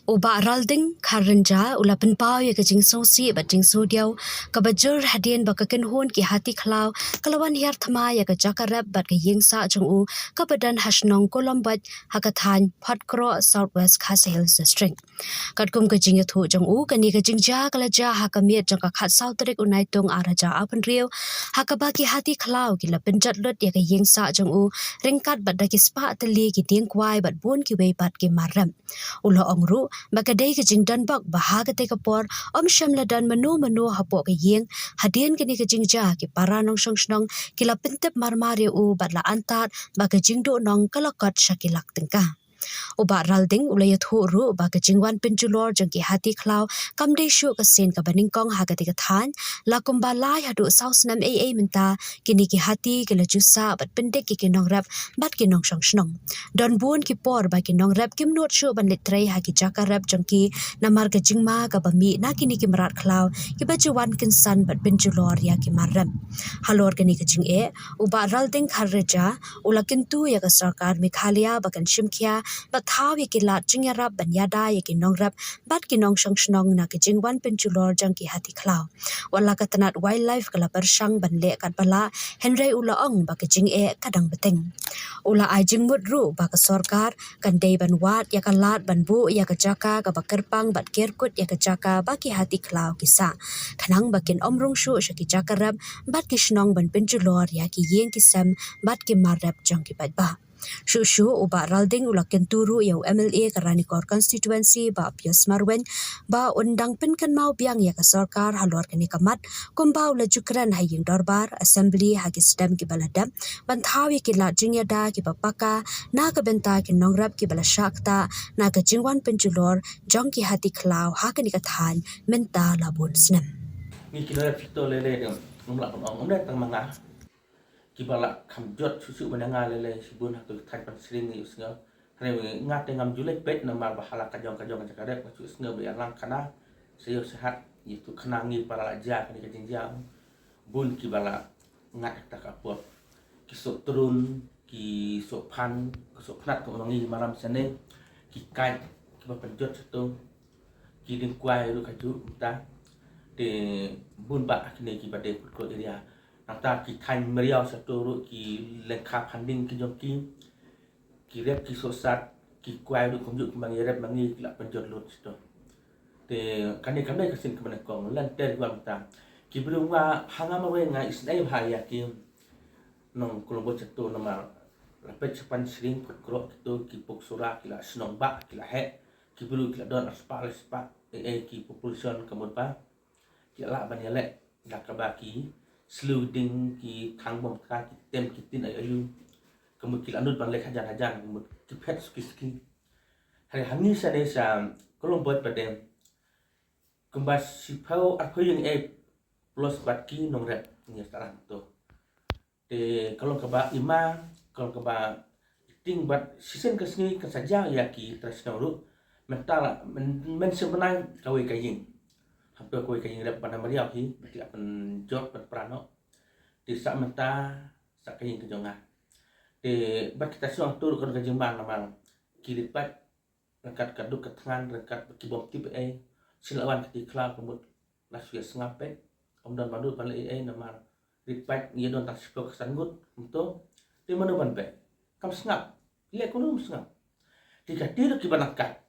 Oba ralding karanja ula penpau ya kajing sosi ba jing sodiau ka bajur hadien ba kaken hon ki hati khlau kalawan hiar thama ya ka jakarap bat ka yingsa chung u ka badan hashnong kolom bat hakathan phatkro southwest khase hills district katkum kajing ya thu chung u kani kajing ja kala ja hakamiet jang ka khat sautrik unai tung araja apan riu hakaba ki hati khlau ki la penjat lot ya ka yingsa chung u ringkat bat da ki spa tali ki ting kwai bat bon ki wei bat ki maram ulo ongru Makadai ke jing dan bak bahaga te kapor om shamla dan menu hapo ke yeng hadien kini ke jing ja ki para nong shong shnong kila pentep marmari u batla antat baka jing do nong kalakot shakilak tengka. Uba ralding ulaya thu ru baka jingwan pinjulor jang ki hati khlau kamde shu ka sen ka baning kong haga te ka than lakum ba lai hadu saus nam a menta kini ki hati kila jusa bat pendek ki nong rap bat ki nong shong shnong don buon ki por ba ki nong rap kim not shu ban litrei ha ki jaka rap jang ki namar ka jingma ka bami na kini ki marat khlau ki ba juwan kinsan bat pinjulor ya ki maram halor kini ka jing e uba ralding kharreja ula kintu ya ka sarkar mikhalia bakan shimkhia bat thau ye ki lat jingya rap ban yada ye ki nong rap bat ki nong shong shnong na ki jingwan pinchulor jang ki hati khlau wala ka tanat wildlife kala pershang ban le kat bala henry ula ong ba ki jing e kadang beteng ula ai jing mut ru ba ka sarkar kan dei ban wat ya ka lat ban bu ya ka jaka ka ba kerpang bat kerkut ya ka jaka ba ki hati khlau ki sa khanang bakin omrung shu shaki jaka rap bat ki shnong ban pinchulor ya ki yeng ki sam bat ki marap jang ki bat ba Shushu uba ralding ula kenturu yau MLA Karanikor constituency ba Pius Marwen ba undang pinkan mau biang ya ka sarkar halor kani kamat kumba ula jukran haying dorbar assembly hagi sedam ki baladam ban thawi ki la jingya da ki bapaka na ka benta ki nongrap ki bala shakta na ka jingwan penjulor jong ki hati khlau ha kani ka than menta labun snam ni kilo fito lele dong nungla ong ong tang manga kibala kamjot susu benanga lele sibun hatu thai pan sring ni usnga hane ngat ngam julek pet na mar bahala kajong jakadek masu usnga be lang kana sayo sehat itu kenangi para laja kani kajingjang bun kibala ngat tak apot kisok turun ki sok pan sok pnat ko ngi maram sene ki kai kiba penjot setu ki ding kwai lu kaju ta de bun ba kini ki bade ko area nata ki thain meriau satu ru ki lekha panding ki joki ki rep ki sosat ki kwai ru kumjuk mangi rep mangi la penjot lut sto te kani kasin ke kong lan ter wang ta ki brunga hanga mawe nga isnai bahaya ki nong kolombo satu nama lapet sepan sering kro itu ki poksura ki la snong ba ki la he ki bulu ki la don aspal spa ki population kamut pa ki la ban yale la kabaki sluding ki thang bom ka ki tem ki tin ayu kemut ki anut ban lek hajan kemut ki pet ski hari hangi sa desa kolombo padem kembas sipau aku yang plus batki nongret ni sekarang tu de kalau keba ima kalau keba ting bat season kesini kesaja ya ki tersenuru mental men sebenarnya kawai kaying hampir kawai kaying dapat pada meriau hi berarti akan job berperano di sak menta sak kaying kejonga de bat kita suang tur kan kejemban nama kilipat rekat kaduk ketangan rekat kibom tip silawan ketikla kemut lasu sengape om dan madu pada nama ripat ia don tak sepuluh kesanggut untuk di mana ban be kam sengap lihat kono sengap dikatir ki banakat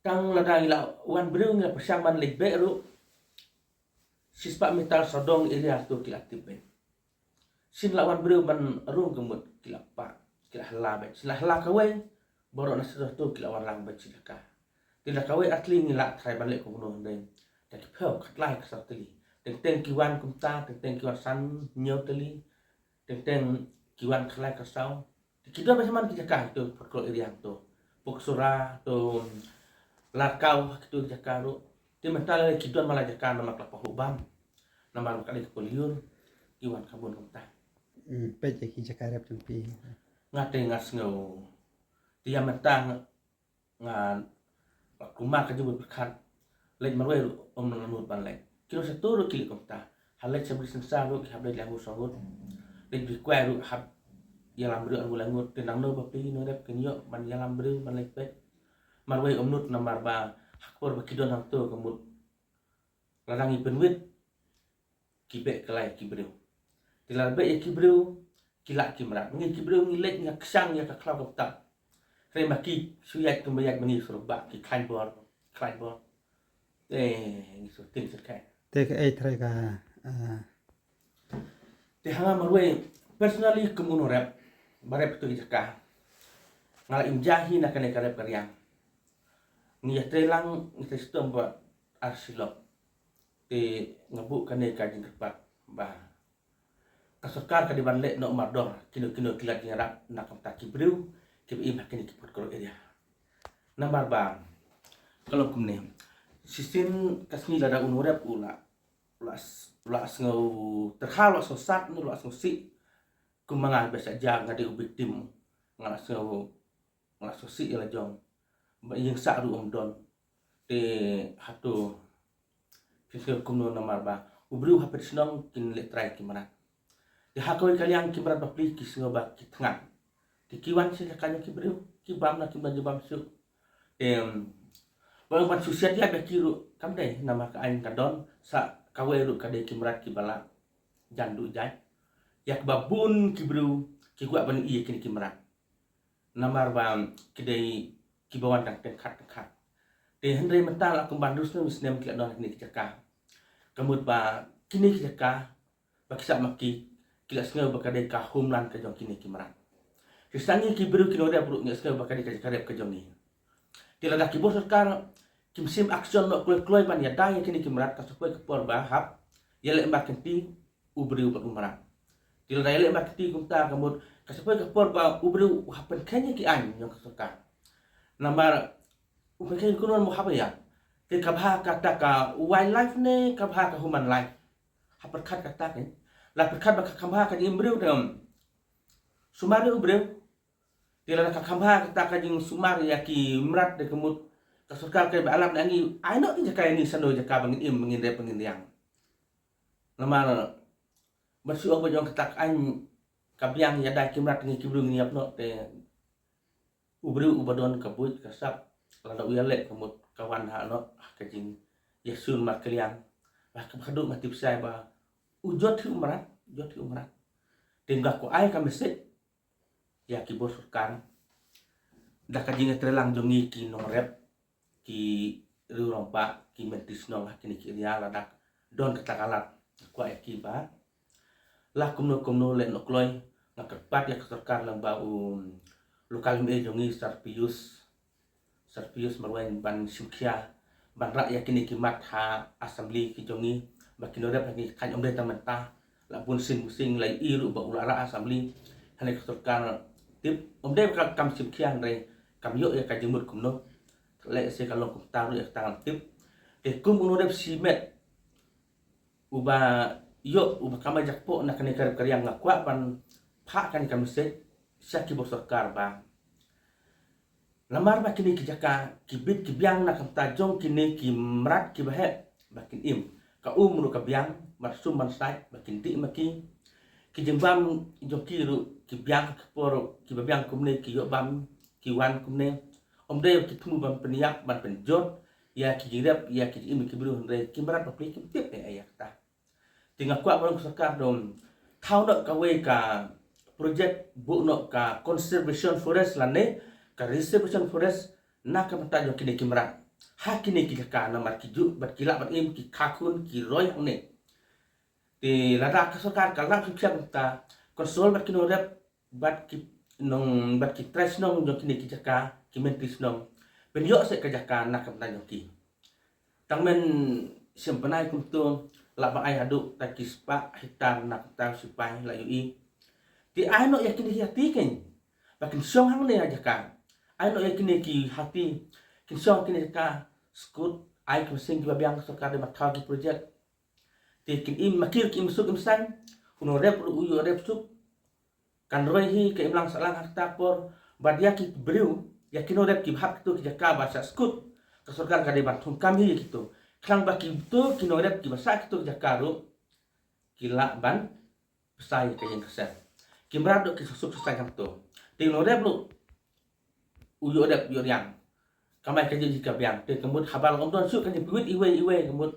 tang ladang ila wan brung la pasang ban lek be ru sispa metal sodong area tu ki aktif be sin lawan brung ban rung kemut ki pa ki hala be sila hala kawai boro na sudah tu ki lawan lang be cilaka tidak kawai atli ngila trai ban lek kono ndai tak pel katlai kasatli teng kiwan kumta teng kiwan san nyo teli teng kiwan khalai kasau kita bersama kita kah itu perkol area tu poksura tu lakau itu jakaru di mental kita malah jakar nama kelapa hubam nama kali kepoliur kiwan kabun kumta pet ki jakarap tempi ngate ngasngau dia mentang ngan rumah kerja berkat lek marwe om ngamut ban lek kilo satu ru kili komta halek sebeli sensa ru hablek langu sangut lek di kwa ru hab yalam ru angu langut tenang no papi no rep kenyo ban yalam ru ban lek pet marwai omnut na marba hakpor bakidon hang tu kemut larangi penwit kibe kelai kibreu tilarbe ya kibreu kilak kimrat ngi kibreu ngilek ngak sang ya ka klau kapta kre maki suyat kumbayat mengi surba ki kain bor ngi so ting sekai te cái ai thay cả te hanga marwai personally kemuno rap barep tu jaka ngala imjahi na kane karep karyang ngi trelang ngi sistem ba arsilop te ngabu kane ka jing kepat ba kasakar ka di banle no mardor kino kilat ngarap na kamta kibreu kibi makin kiput kro area nambar ba kalau kumne sisin kasni lada unurep ula ngau terhalu sosat nu las si kumanga besa jang ngade ubiktim ngalas sosi ila jong yang sa ru don te hatu fisio kumno namar ba ubru hapet snong kin le trai kimana de hakoi kaliang kimara ba pli kisngo ba kitnga ti kiwan sila kanyo kibru kibam na kimban jabam su bang ban susiat ya be kiru kamde nama ka ain kadon sa kaweru kade kimrat kibala jandu jai yak babun kibru kigwa ban iya kini kimrat namar bang kidai kibawan tak kat de hendre mental aku bandus nu snem kila don kini kijaka kamut ba kini kijaka ba kisa maki kila sngeu ba kadai ka humlan ka jong kini kimrat kisangi kibru kino dia buruk nges sngeu ba kadai ka karep ka jong ni tilada kibos sarkar kimsim action no kloi ban ya dai kini kimrat ka supaya kepor ba hap yele mbak kenti ubri ubat umrat tilada yele mbak kenti kumta kamut kasupaya kepor ba ubri hapen kanya ki an yang sarkar nambar upakai kunon mo haba ya ke kabha kata ka wildlife ne kabha ka human life haper khat kata ke la per khat ba kabha ka imbreu dam sumari ubreu tila ka kabha kata ka jing sumari ya ki mrat de kemut ka surkar ke alam nangi aino ti jaka ni sando jaka bangin im bangin re bangin yang namar bersu obo jong kata an kabyang ya da kimrat ngi kibru ngi apno te ubreu ubadon kabut kasap lada uyale kemut kawan ha no kajing yesun maklian bah kabadu mati besai ba ujot umrat tinggal ko ai kamese ya ki bos kan dah kajing trelang jongi ki norep ki rurompa ki mentis no kini ki ya lada don ketakalat ko ai ki ba lah kumno le no kloy ngakapat ya keserkar lang bau lokal me jongi Sarpius marwain ban Syukia ban rakyat kini kimat ha assembly ki jongi bakin orep lagi kan omde tamenta la pun sing lai iru ba ulara assembly hane keserkar tip omde kam Syukia re kam yo ya ka jemut kumno le se kalong kum taru ya tangan tip te kum orep simet uba kama jakpo na kane karyang ngakwa ban pha kan kam se syaki bosokar ba lamar ba kini kijaka kibit kibyang na kam tajong kini kimrat kibahe bakin im ka umru kabyang marsum mansai bakin ti maki kijembam jokiru kibyang kaporo kibabyang kumne kiyobam kiwan kumne omde kitmu bam peniap ban penjot ya kijirap ya kijim kibru hendre kimrat bapli kimtip ayak ta tinga kwa barang sakar dom thau no kawe ka project bu no ka conservation forest lane ka reservation forest na ka mata jo kini kimrat ha kini ka na mar kiju bat kila bat im ki khakun ki roy ne ti lada ka sarkar ka lang siap ta konsol bat kino rep bat ki nong bat ki tres nong jo kini ka ki mentis nong ben yo se ka jaka na ka mata jo ki tangmen simpanai kum tu la ba ai hadu ta kispa hitar na ta supai la ui ti ai no yakini hati ken bakin song hang ne aja ka ai no yakini ki hati kin song kini ka skut ai kum sing ki babyang sarkar de mathau ki project ti kin im makir ki musuk im san kuno rep uyu rep sup kan roi hi ke imlang salang harta por badia ki breu yakino rep ki bhap tu ki jaka basa skut ka sarkar ka de bathum kam hi gitu klang baki tu kino rep ki basa ki tu jaka ru kila ban pesai ke yang keset kimrad do ki susuk sesai kam tu tino rep lu uyu rep yor yang kamai kaji jika biang te kemud habal om don su kan piwit iwe kemud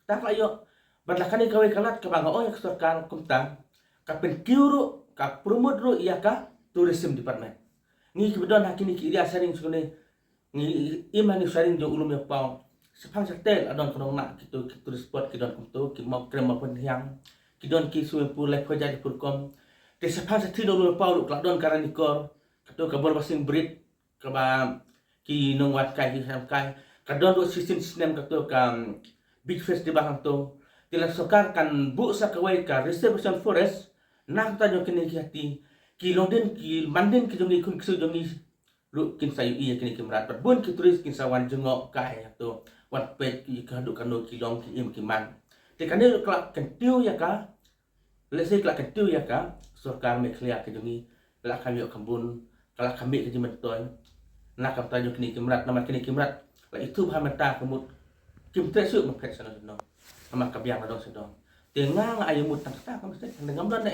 tak layo badlakan ni kawai kalat ke bangga yang kesorkan kumtang kapen kiuru ka promote ro iya ka tourism department ni kibedon hakini ki iria sharing sune ni imani sharing jo ulum ya pau sepang setel adon kono nak gitu turis spot kidon kumtu ki mau krem pun hiang kidon ki swimming pool lek jadi purkom te sepang setel ulum ya pau kladon karanikor kato kabor basing brit ka ba ki nong wat kai ki sam kai kadon do sistem kato ka beach festival hanto tila sokar kan bu sa kawai ka reservation forest nak ta jo kini ki hati ki longden ki manden ki jongi kun kisu jongi lu kin sayu iya kini kimrat bun ki turis kin sawan jengok kai to wat pet ki ka du kanu ki long ki im ki man te kan lu klak kentiu ya ka lese klak kentiu ya ka sokar me klia ki jongi la kami kambun kala kami ki jimentoy nak kam ta jo kini kimrat nama kini kimrat la itu hamata kemut kim tresu mepet sana no ama kabiang adon sedong tengah ayu mutang tak kam mesti ngam don